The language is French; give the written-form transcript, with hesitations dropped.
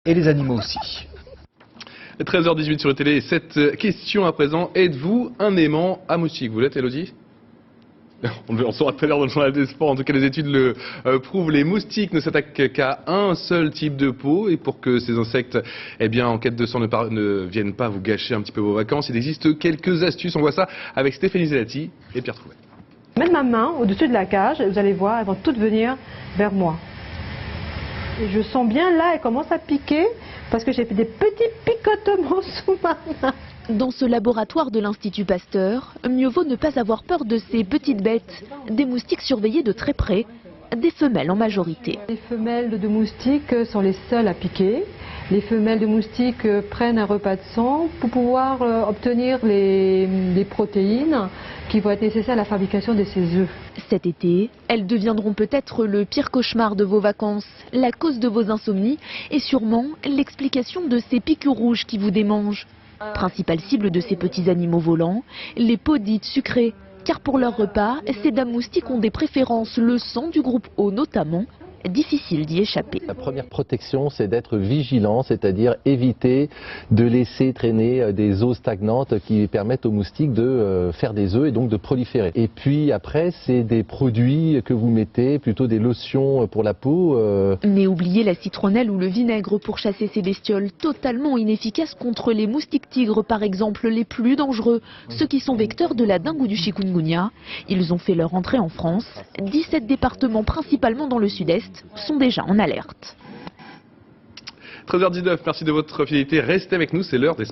Et les animaux aussi. 13h18 sur le télé, et cette question à présent, êtes-vous un aimant à moustiques? Vous l'êtes, Elodie? On saura tout à l'heure dans le journal des sports. En tout cas, les études le prouvent. Les moustiques ne s'attaquent qu'à un seul type de peau. Et pour que ces insectes, en quête de sang, ne viennent pas vous gâcher un petit peu vos vacances, il existe quelques astuces. On voit ça avec Stéphanie Zelati et Pierre Trouvet. Mettre ma main au-dessus de la cage, vous allez voir, elles vont toutes venir vers moi. Et je sens bien là, elles commencent à piquer parce que j'ai fait des petits picotements sous ma main. Dans ce laboratoire de l'Institut Pasteur, mieux vaut ne pas avoir peur de ces petites bêtes, des moustiques surveillés de très près, des femelles en majorité. Les femelles de moustiques sont les seules à piquer. Les femelles de moustiques prennent un repas de sang pour pouvoir obtenir les protéines qui vont être nécessaires à la fabrication de ces œufs. Cet été, elles deviendront peut-être le pire cauchemar de vos vacances, la cause de vos insomnies et sûrement l'explication de ces piqûres rouges qui vous démangent. Principale cible de ces petits animaux volants, les peaux dites sucrées. Car pour leur repas, ces dames moustiques ont des préférences, le sang du groupe O notamment. Difficile d'y échapper. La première protection, c'est d'être vigilant, c'est-à-dire éviter de laisser traîner des eaux stagnantes qui permettent aux moustiques de faire des œufs et donc de proliférer. Et puis après, c'est des produits que vous mettez, plutôt des lotions pour la peau. Mais oubliez la citronnelle ou le vinaigre pour chasser ces bestioles, totalement inefficaces contre les moustiques tigres par exemple, les plus dangereux, ceux qui sont vecteurs de la dengue ou du chikungunya. Ils ont fait leur entrée en France. 17 départements, principalement dans le sud-est, sont déjà en alerte. 13h19, merci de votre fidélité. Restez avec nous, c'est l'heure des